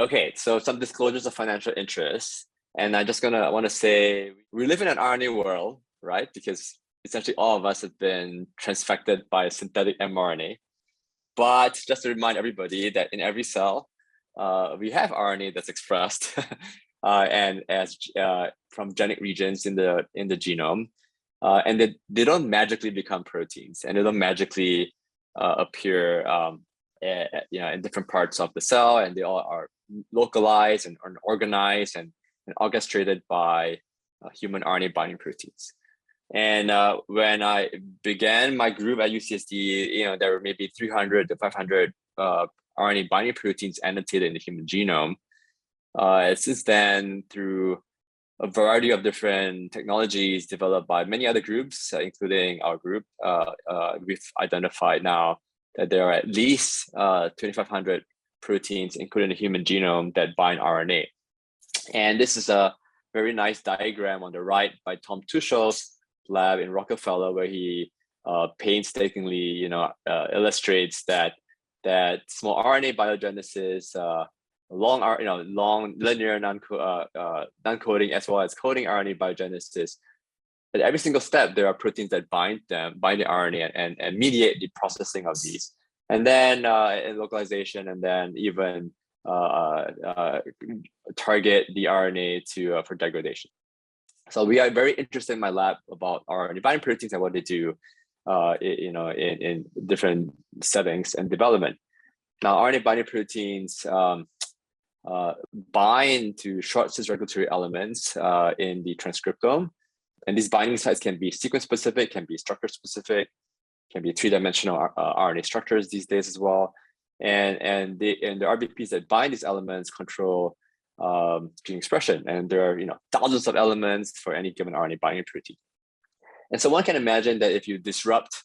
Okay, so some disclosures of financial interest. And I just want to say we live in an RNA world, right? Because essentially all of us have been transfected by a synthetic mRNA. But just to remind everybody that in every cell, we have RNA that's expressed and as from genic regions in the genome, and they don't magically become proteins, and they don't magically appear in different parts of the cell, and they all are localized and organized and orchestrated by human RNA binding proteins. And when I began my group at UCSD, there were maybe 300 to 500 RNA binding proteins annotated in the human genome. Since then, through a variety of different technologies developed by many other groups, including our group, we've identified now that there are at least 2,500 proteins, including the human genome, that bind RNA. And this is a very nice diagram on the right by Tom Tuchel's lab in Rockefeller, where he painstakingly, illustrates that small RNA biogenesis, long linear non-coding as well as coding RNA biogenesis. At every single step, there are proteins that bind the RNA and mediate the processing of these. And then in localization, and then even target the RNA for degradation. So we are very interested in my lab about RNA binding proteins and what they do, in different settings and development. Now, RNA binding proteins bind to short cis regulatory elements in the transcriptome, and these binding sites can be sequence specific, can be structure specific, can be three-dimensional RNA structures these days as well. And the RBPs that bind these elements control gene expression, and there are thousands of elements for any given RNA binding protein. And so one can imagine that if you disrupt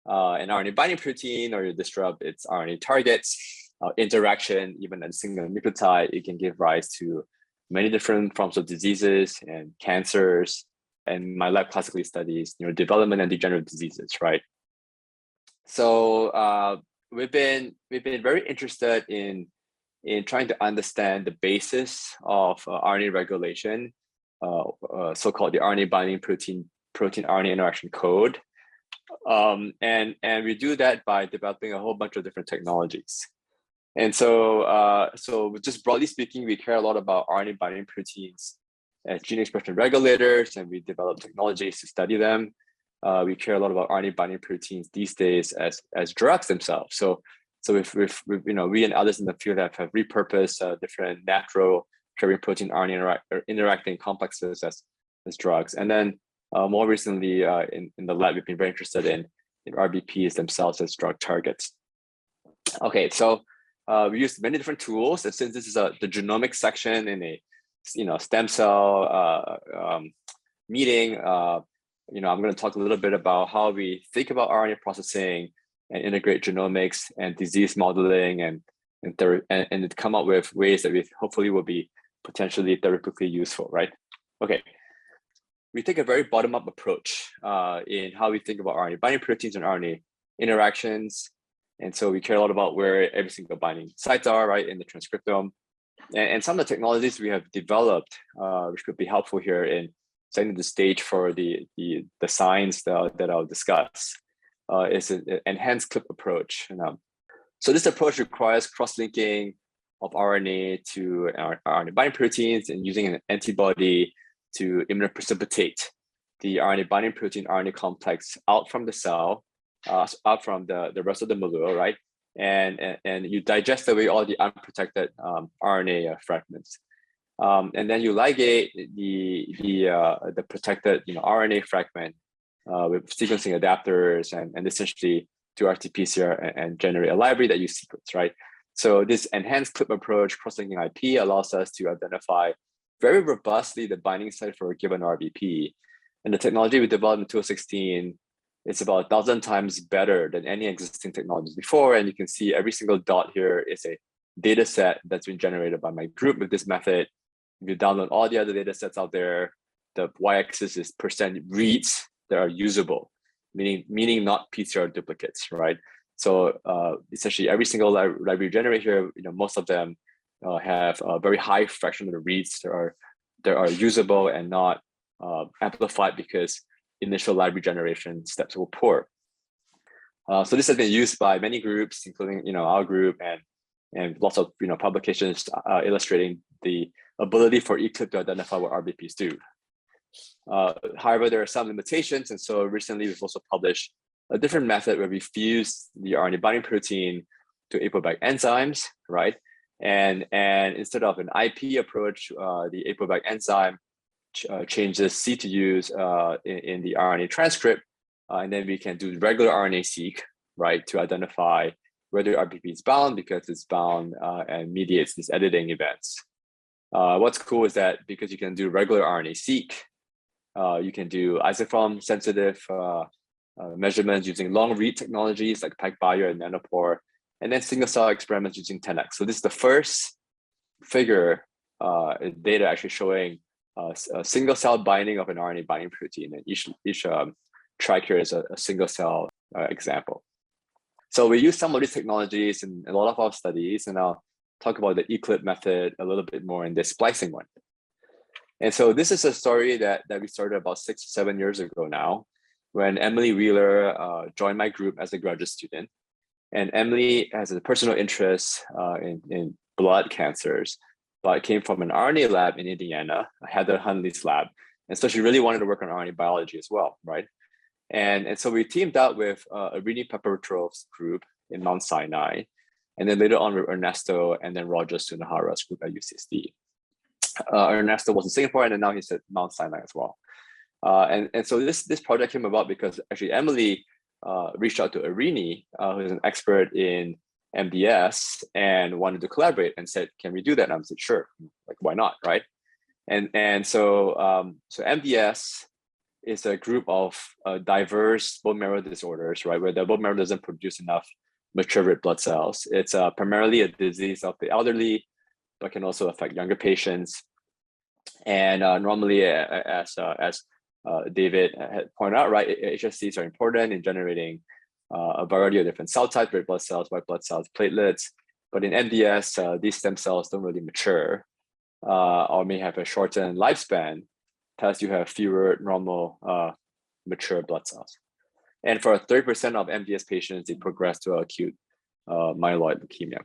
an RNA binding protein, or you disrupt its RNA targets, interaction, even a single nucleotide, it can give rise to many different forms of diseases and cancers. And my lab classically studies neurodevelopment and degenerative diseases, right? So we've been very interested in trying to understand the basis of RNA regulation, so-called the RNA binding protein RNA interaction code, and we do that by developing a whole bunch of different technologies. And so just broadly speaking, we care a lot about RNA binding proteins as gene expression regulators, and we develop technologies to study them. We care a lot about RNA binding proteins these days as drugs themselves. So we and others in the field have repurposed different natural carrying protein RNA interacting complexes as drugs. And then more recently in the lab, we've been very interested in RBPs themselves as drug targets. Okay, so we use many different tools, and since this is the genomic section in a stem cell meeting, I'm going to talk a little bit about how we think about RNA processing and integrate genomics and disease modeling and come up with ways that we hopefully will be potentially therapeutically useful, right? Okay, we take a very bottom-up approach in how we think about RNA binding proteins and RNA interactions. And so we care a lot about where every single binding sites are, right, in the transcriptome. And some of the technologies we have developed, which could be helpful here in setting the stage for the science that I'll discuss, is an enhanced clip approach. So this approach requires cross-linking of RNA to RNA binding proteins and using an antibody to immunoprecipitate the RNA binding protein RNA complex out from the cell, out from the rest of the milieu, right? And you digest away all the unprotected RNA fragments. And then you ligate the protected RNA fragment with sequencing adapters and essentially do RT-PCR and generate a library that you sequence, right? So this enhanced clip approach, cross-linking IP, allows us to identify very robustly the binding site for a given RBP. And the technology we developed in 2016 is about 1,000 times better than any existing technologies before. And you can see every single dot here is a data set that's been generated by my group with this method. If you download all the other data sets out there, the y-axis is % reads that are usable, meaning not PCR duplicates, right? So essentially every single library generated here, most of them have a very high fraction of the reads that are usable and not amplified because initial library generation steps were poor. So this has been used by many groups, including our group, and lots of publications illustrating the ability for eClip to identify what RBPs do. However, there are some limitations, and so recently we've also published a different method where we fuse the RNA binding protein to APOBAC enzymes, right? And instead of an IP approach, the APOBAC enzyme changes C to use in the RNA transcript, and then we can do regular RNA-seq, right, to identify whether RBP is bound because it's bound and mediates these editing events. What's cool is that because you can do regular RNA-seq, you can do isoform-sensitive measurements using long-read technologies like PacBio and Nanopore, and then single-cell experiments using 10x. So this is the first figure data actually showing a single-cell binding of an RNA binding protein, and each track here is a single-cell example. So we use some of these technologies in a lot of our studies, and I'll talk about the eClip method a little bit more in this splicing one. And so this is a story that we started about 6 or 7 years ago now, when Emily Wheeler joined my group as a graduate student. And Emily has a personal interest in blood cancers, but came from an RNA lab in Indiana, Heather Hunley's lab. And so she really wanted to work on RNA biology as well, right? And so we teamed up with Irini Pepperotrov's group in Mount Sinai, and then later on with Ernesto and then Roger Sunahara's group at UCSD. Ernesto was in Singapore, and then now he's at Mount Sinai as well. And so this project came about because actually Emily reached out to Irini, who's an expert in MDS, and wanted to collaborate and said, "Can we do that?" And I said, "Sure, like why not, right?" And so MDS is a group of diverse bone marrow disorders, right, where the bone marrow doesn't produce enough mature red blood cells. It's primarily a disease of the elderly, but can also affect younger patients. And normally, as David had pointed out, right, HSCs are important in generating a variety of different cell types, red blood cells, white blood cells, platelets. But in MDS, these stem cells don't really mature or may have a shortened lifespan, thus you have fewer normal mature blood cells. And for 30% of MDS patients, they progress to acute myeloid leukemia.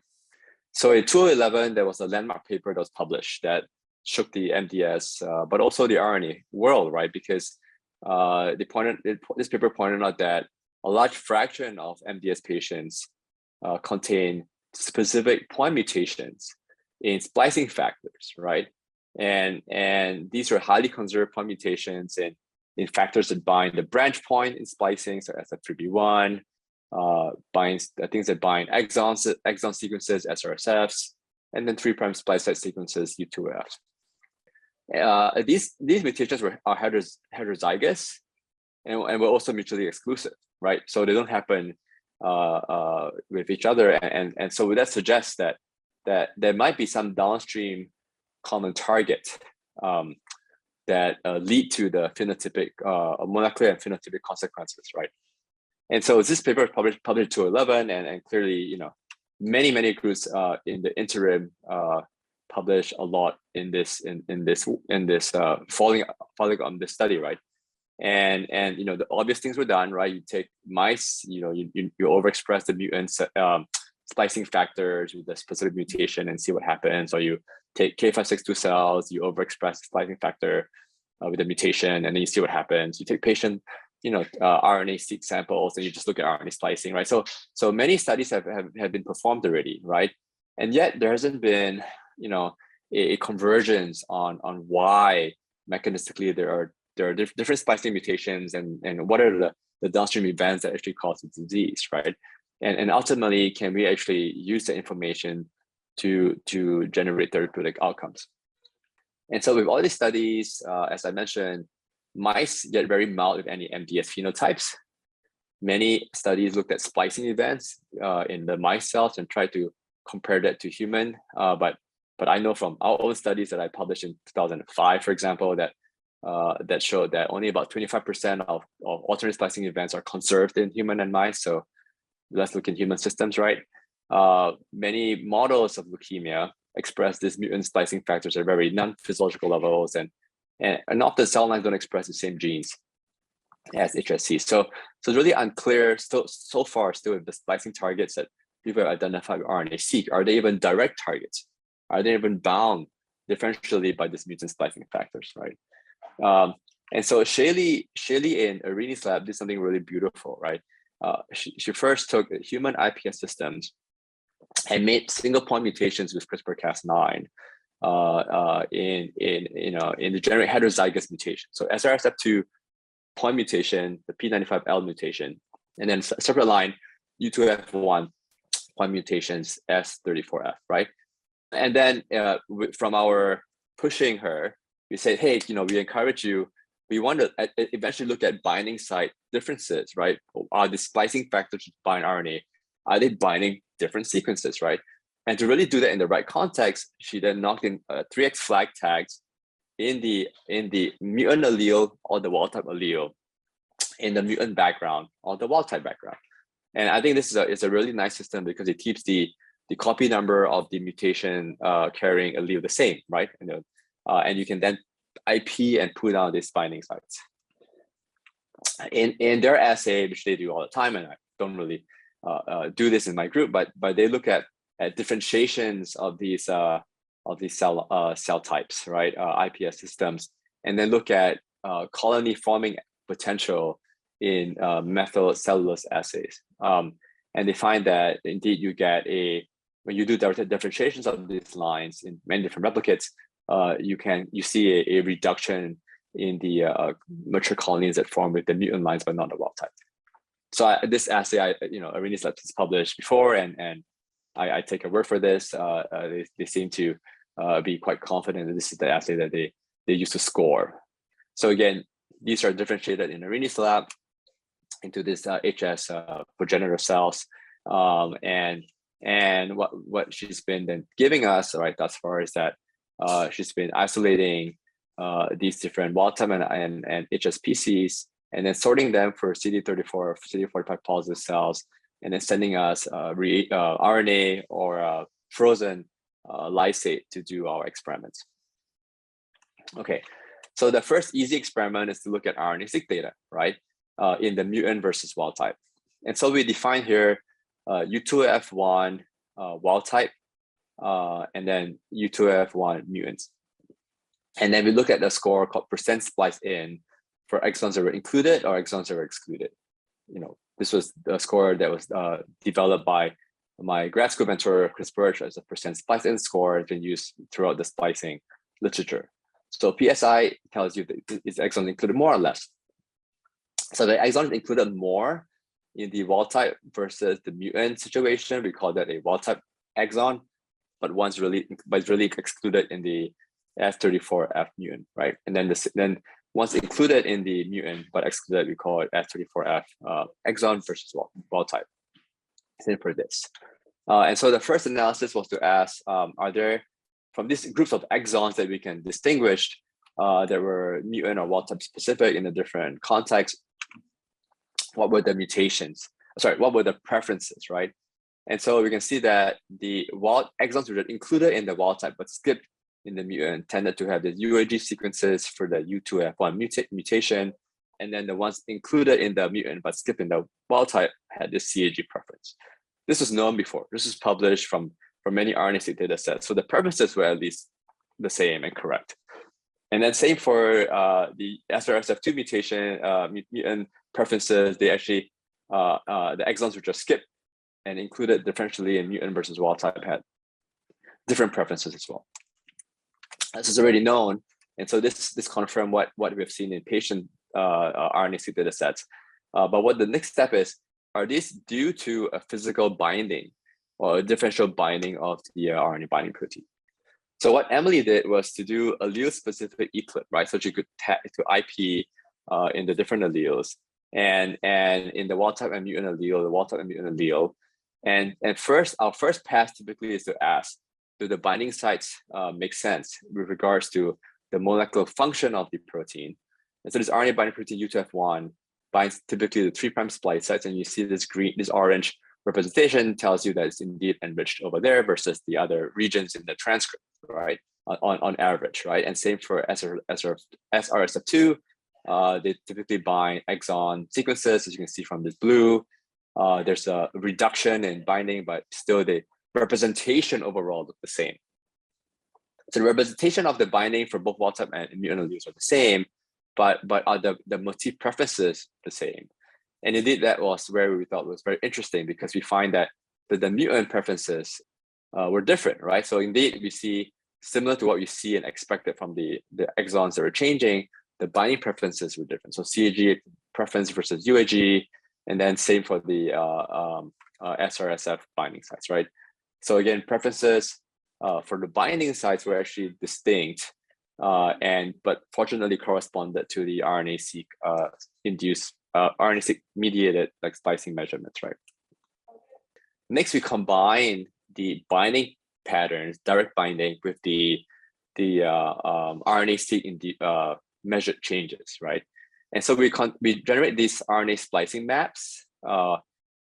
So in 2011, there was a landmark paper that was published that shook the MDS, but also the RNA world, right? Because this paper pointed out that a large fraction of MDS patients contain specific point mutations in splicing factors, right? And these are highly conserved point mutations in factors that bind the branch point in splicing, so SF3B1, binds things that bind exon sequences, SRSFs, and then 3' splice site sequences, U2Fs. These mutations are heterozygous and were also mutually exclusive, right? So they don't happen with each other, and so that suggests that there might be some downstream common target that lead to the phenotypic, molecular and phenotypic consequences, right? And so this paper published in 2011, and clearly, many groups in the interim published a lot in this following on this study, right? And the obvious things were done, right? You take mice, you overexpress the mutant splicing factors with the specific mutation and see what happens. Or you take K562 cells, you overexpress the splicing factor with the mutation, and then you see what happens. You take patient, RNA-seq samples, and you just look at RNA splicing, right? So many studies have been performed already, right? And yet there hasn't been, a convergence on why mechanistically there are different splicing mutations and what are the downstream events that actually cause the disease, right? And ultimately, can we actually use the information to generate therapeutic outcomes? And so with all these studies, as I mentioned, mice get very mild with any MDS phenotypes. Many studies looked at splicing events in the mice cells and tried to compare that to human. But I know from our own studies that I published in 2005, for example, that showed that only about 25% of alternate splicing events are conserved in human and mice. So let's look in human systems, right? Many models of leukemia express these mutant splicing factors at very non-physiological levels, and often cell lines don't express the same genes as HSC. So it's really unclear so far still if the splicing targets that people have identified with RNA-seq, are they even direct targets? Are they even bound differentially by these mutant splicing factors, right? And so Shaylee in Irini's lab did something really beautiful, right? She first took human IPS systems and made single point mutations with CRISPR-Cas9 in the generate heterozygous mutation. So SRSF2 point mutation, the P95L mutation, and then separate line U2F1 point mutations S34F, right? And then from our pushing her, we said, hey, we encourage you. We want to eventually look at binding site differences, right? Are the splicing factors to bind RNA? Are they binding different sequences, right? And to really do that in the right context, she then knocked in 3x flag tags in the mutant allele or the wild type allele, in the mutant background or the wild type background. And I think this is a really nice system because it keeps the copy number of the mutation carrying allele the same, right? And you can then IP and pull down these binding sites. In their assay, which they do all the time, and I don't really do this in my group, but they look at differentiations of these cell types, right? IPS systems, and then look at colony forming potential in methylcellulose assays. And they find that indeed you get when you do differentiations of these lines in many different replicates, you see a reduction in the mature colonies that form with the mutant lines, but not the wild type. So this assay, Irini's lab has published before, and I take a word for this. They seem to be quite confident that this is the assay that they use to score. So again, these are differentiated in Irini's lab into this HS progenitor cells, and what she's been then giving us, right, thus far is that she's been isolating these different wild type and HS species, and then sorting them for CD34 or CD45 positive cells, and then sending us RNA or frozen lysate to do our experiments. Okay, so the first easy experiment is to look at RNA-seq data, right, in the mutant versus wild type. And so we define here U2F1 wild type, and then U2F1 mutants. And then we look at the score called % splice in for exons that were included or exons that were excluded. This was the score that was developed by my grad school mentor, Chris Birch, as a % splice in score. It's been used throughout the splicing literature. So PSI tells you that is exons included more or less. So the exons included more in the wild type versus the mutant situation. We call that a wild type exon, but it's really excluded in the F34F mutant, right? And then once included in the mutant but excluded, we call it F34F exon versus wild type. Same for this. And so the first analysis was to ask, are there, from these groups of exons that we can distinguish that were mutant or wild type specific in a different context, what were the mutations? Sorry, what were the preferences, right? And so we can see that the wild exons which are included in the wild type but skipped in the mutant tended to have the UAG sequences for the U2F1 mutation, and then the ones included in the mutant but skipped in the wild type had this CAG preference. This was known before. This is published from many RNA-seq data sets. So the preferences were at least the same and correct. And then same for the SRSF2 mutation mutant preferences. They actually, the exons which are skipped and included differentially in mutant versus wild type had different preferences as well. This is already known. And so this confirmed what we've seen in patient RNA-seq data sets. But what the next step is, are these due to a physical binding or a differential binding of the RNA binding protein? So what Emily did was to do allele-specific ECLIP, right? So she could tag to IP in the different alleles, and in the wild type and mutant allele, the wild type and mutant allele. And our first pass typically is to ask, do the binding sites make sense with regards to the molecular function of the protein? And so this RNA binding protein U2F1 binds typically the 3' splice sites, and you see this orange representation tells you that it's indeed enriched over there versus the other regions in the transcript, right? On average, right? And same for SRSF2. They typically bind exon sequences, as you can see from this blue. There's a reduction in binding, but still the representation overall look the same. So the representation of the binding for both wild type and mutant alleles are the same, but are the motif preferences the same? And indeed, that was where we thought was very interesting, because we find that the mutant preferences were different, right? So indeed, we see similar to what we see and expected from the exons that were changing, the binding preferences were different. So CAG preference versus UAG, and then same for the SRSF binding sites, right? So again, preferences for the binding sites were actually distinct, but fortunately corresponded to the RNA-seq induced RNA-seq mediated like splicing measurements, right? Next, we combine the binding patterns, direct binding, with the RNA-seq measured changes, right? And so we generate these RNA splicing maps.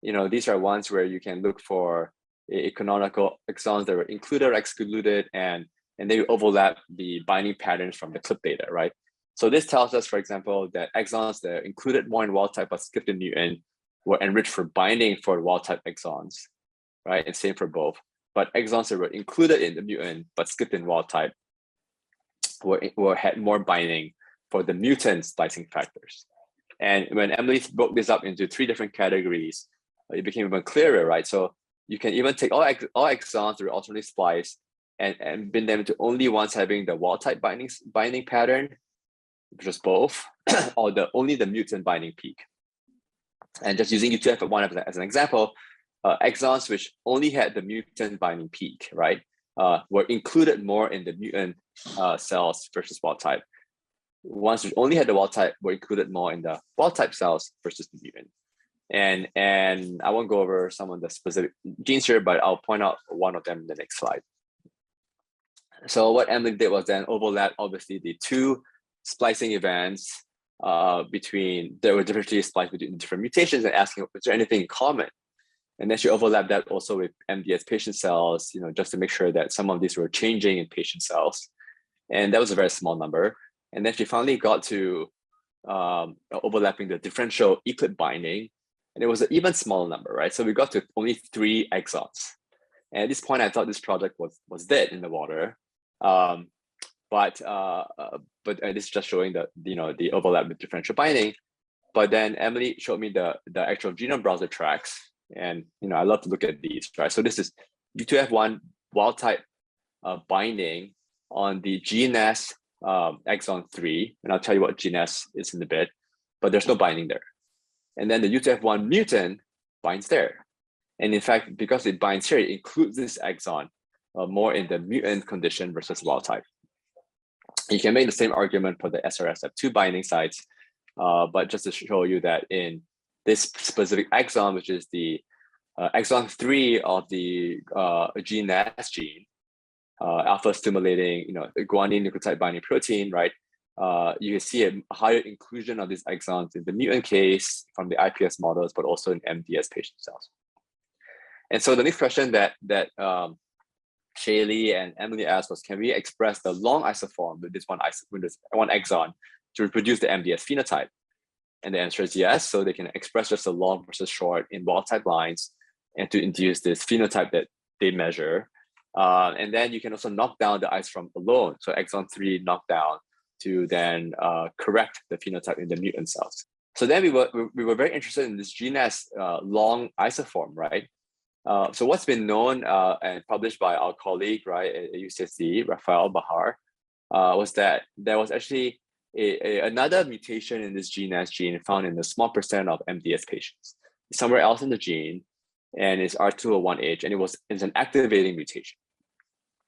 These are ones where you can look for a canonical exons that were included or excluded, and they overlap the binding patterns from the clip data, right? So this tells us, for example, that exons that are included more in wild type but skipped in mutant were enriched for binding for wild type exons, right? And same for both. But exons that were included in the mutant but skipped in wild type had more binding for the mutant splicing factors. And when Emily broke this up into 3 different categories, it became even clearer, right? So you can even take all exons that were alternately spliced and bind them to only ones having the wild type binding pattern, which is both, or only the mutant binding peak. And just using UTF-1 as an example, exons which only had the mutant binding peak, right, were included more in the mutant cells versus wild type. Ones which only had the wild type were included more in the wild type cells versus the mutant. And I won't go over some of the specific genes here, but I'll point out one of them in the next slide. So what Emily did was then overlap, obviously, the 2 splicing events that were differentially spliced between different mutations, and asking, is there anything in common? And then she overlapped that also with MDS patient cells, just to make sure that some of these were changing in patient cells. And that was a very small number. And then she finally got to overlapping the differential eclipse binding, and it was an even smaller number, right? So we got to only 3 exons. And at this point, I thought this project was dead in the water. But this is just showing the overlap with differential binding. But then Emily showed me the actual genome browser tracks, and I love to look at these, right? So this is U2F1 wild type binding on the GNS exon 3, and I'll tell you what GNS is in a bit, but there's no binding there. And then the UTF1 mutant binds there. And in fact, because it binds here, it includes this exon more in the mutant condition versus wild type. You can make the same argument for the SRSF2 binding sites, but just to show you that in this specific exon, which is the exon 3 of the GNAS gene, alpha stimulating, guanine nucleotide binding protein, right? You can see a higher inclusion of these exons in the mutant case from the IPS models, but also in MDS patient cells. And so the next question that Shaylee and Emily asked was, can we express the long isoform with this one exon to reproduce the MDS phenotype? And the answer is yes. So they can express just the long versus short in wild type lines and to induce this phenotype that they measure. And then you can also knock down the isoform alone. So exon 3 knockdown to then correct the phenotype in the mutant cells. So then we were very interested in this GNAS long isoform, right? So what's been known and published by our colleague, right, at UCTV, Rafael Bahar, was that there was actually another mutation in this GNAS gene found in a small percent of MDS patients, somewhere else in the gene, and it's R201H, and it's an activating mutation.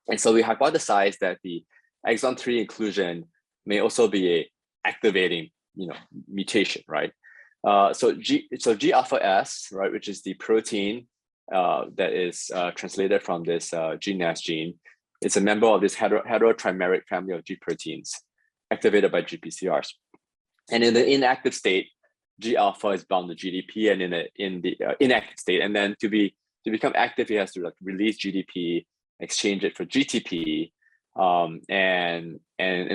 And so we hypothesized that the exon 3 inclusion may also be a activating, mutation, right? So G alpha S, right, which is the protein that is translated from this GNAS gene. It's a member of this heterotrimeric family of G proteins activated by GPCRs. And in the inactive state, G alpha is bound to GDP and in the inactive state, and then to become active, it has to like release GDP, exchange it for GTP, and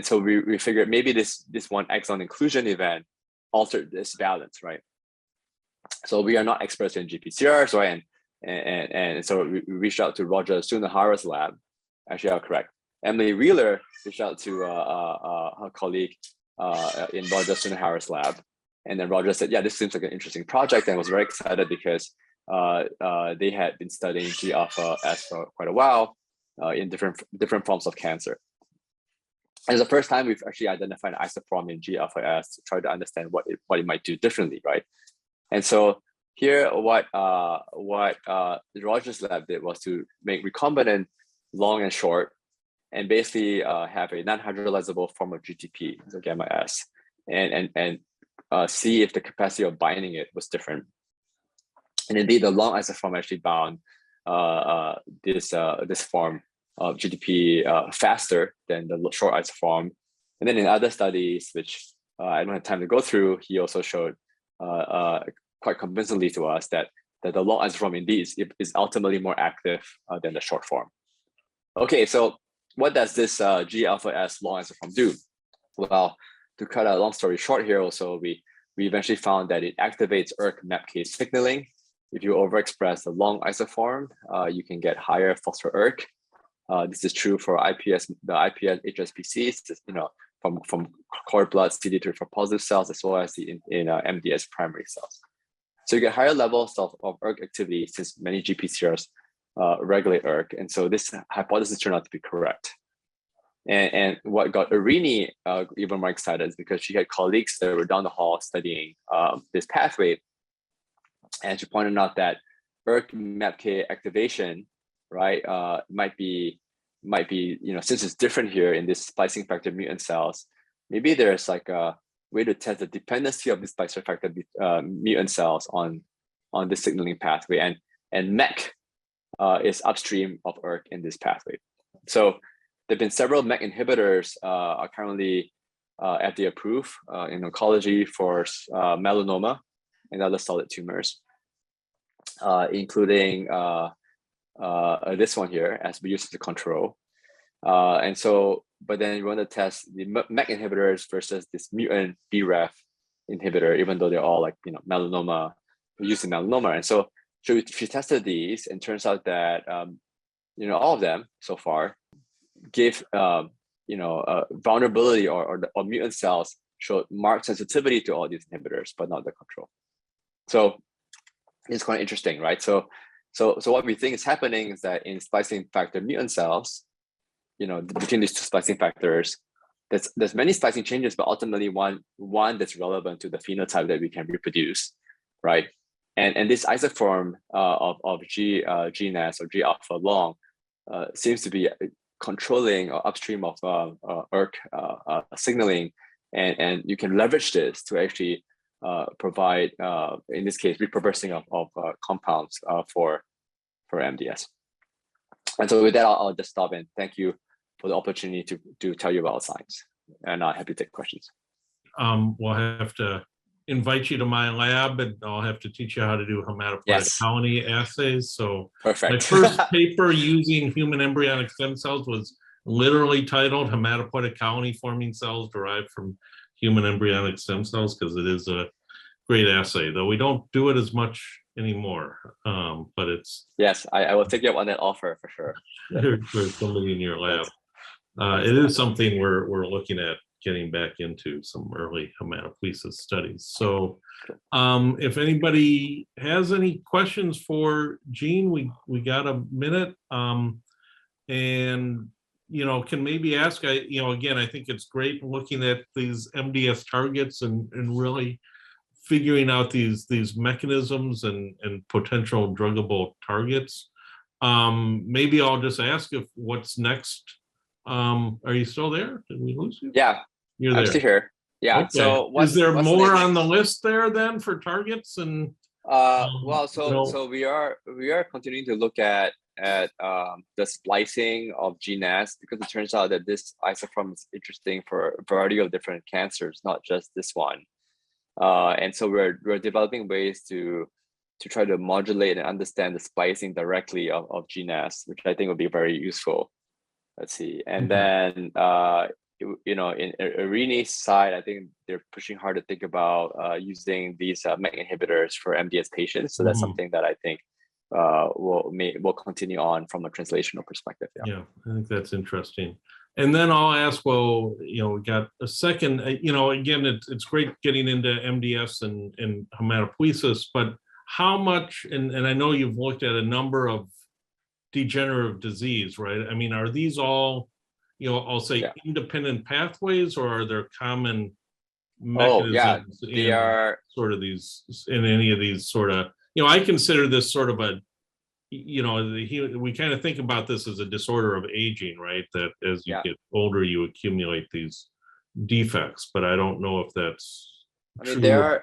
so we figured maybe this one exon inclusion event altered this balance, right? So we are not experts in GPCRs, right? And so we reached out to Roger Sunahara's lab. Actually, I'll correct. Emily Wheeler reached out to her colleague in Roger Sunahara's lab. And then Roger said, yeah, this seems like an interesting project, and was very excited because they had been studying G alpha S for quite a while in different forms of cancer. And it's the first time we've actually identified an isoform in G alpha S to try to understand what it might do differently, right? And so here, what Roger's lab did was to make recombinant long and short, and basically have a non-hydrolyzable form of GTP, so gamma S, and see if the capacity of binding it was different. And indeed, the long isoform actually bound this form of GTP faster than the short isoform. And then in other studies, which I don't have time to go through, he also showed quite convincingly to us that the long isoform indeed is ultimately more active than the short form. Okay, so what does this G alpha S long isoform do? Well, to cut a long story short here, also we eventually found that it activates ERK-MAPK signaling. If you overexpress the long isoform, you can get higher phospho-ERK. This is true for the IPS HSPCs, from cord blood CD34 positive cells, as well as in MDS primary cells. So you get higher levels of ERK activity since many GPCRs regulate ERK, and so this hypothesis turned out to be correct. And what got Irini even more excited is because she had colleagues that were down the hall studying this pathway, and she pointed out that ERK-MAPK activation, right, might be since it's different here in this splicing factor mutant cells, maybe there's like a way to test the dependency of the splicing factor mutant cells on this signaling pathway, and MEK is upstream of ERK in this pathway. So there've been several MEK inhibitors are currently FDA approved in oncology for melanoma and other solid tumors, including this one here, as we use as a control. And so, but then you want to test the MEK inhibitors versus this mutant BRAF inhibitor, even though they're all like, melanoma, used in melanoma. And so she tested these, and turns out that, all of them so far give, vulnerability or mutant cells showed marked sensitivity to all these inhibitors, but not the control. So it's quite interesting, right? So what we think is happening is that in splicing factor mutant cells, between these two splicing factors, there's many splicing changes, but ultimately one that's relevant to the phenotype that we can reproduce, right? And this isoform of GNAS or G alpha long seems to be controlling or upstream of ERK signaling, and you can leverage this to actually provide, in this case, repurposing of compounds for MDS. And so with that, I'll just stop, and thank you for the opportunity to tell you about science, and I'm happy to take questions. We'll have to invite you to my lab, and I'll have to teach you how to do hematopoietic colony assays. So perfect. My first paper using human embryonic stem cells was literally titled Hematopoietic Colony Forming Cells Derived from Human Embryonic Stem Cells, because it is a great assay, though we don't do it as much anymore. But it's... Yes, I will take you up on that offer for sure. For somebody in your lab. It is something we're looking at getting back into, some early hematopoiesis studies. So if anybody has any questions for Gene, we got a minute, and can maybe ask. Again, I think it's great looking at these MDS targets and really figuring out these mechanisms and potential druggable targets. Maybe I'll just ask if what's next. Are you still there? Did we lose you? Yeah, you're there. I'm still here. Yeah. Okay. So is there more on the list there then for targets? And so we are continuing to look at the splicing of GNAS, because it turns out that this isoform is interesting for a variety of different cancers, not just this one. And so we're developing ways to try to modulate and understand the splicing directly of GNAS, which I think would be very useful. Let's see. And then, in RNA side, I think they're pushing hard to think about using these MEK inhibitors for MDS patients. So that's something that I think will continue on from a translational perspective. Yeah, I think that's interesting. And then I'll ask, well, we got a second, again, it's great getting into MDS and hematopoiesis, but how much, and I know you've looked at a number of degenerative disease, right? I mean, are these all, I'll say independent pathways, or are there common mechanisms they are sort of these, in any of these sort of, I consider this sort of a, we kind of think about this as a disorder of aging, right? That as you get older, you accumulate these defects, but I don't know if that's true.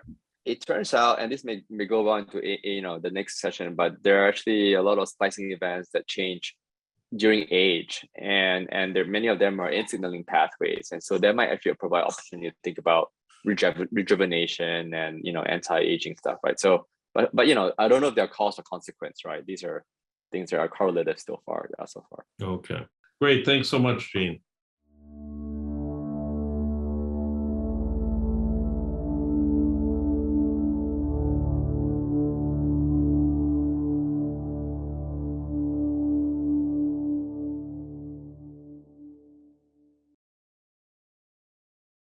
It turns out, and this may go on to the next session, but there are actually a lot of splicing events that change during age, and many of them are in signaling pathways, and so that might actually provide opportunity to think about rejuvenation and anti-aging stuff, right? So, but I don't know if they're cause or consequence, right? These are things that are correlative so far. Okay, great. Thanks so much, Gene.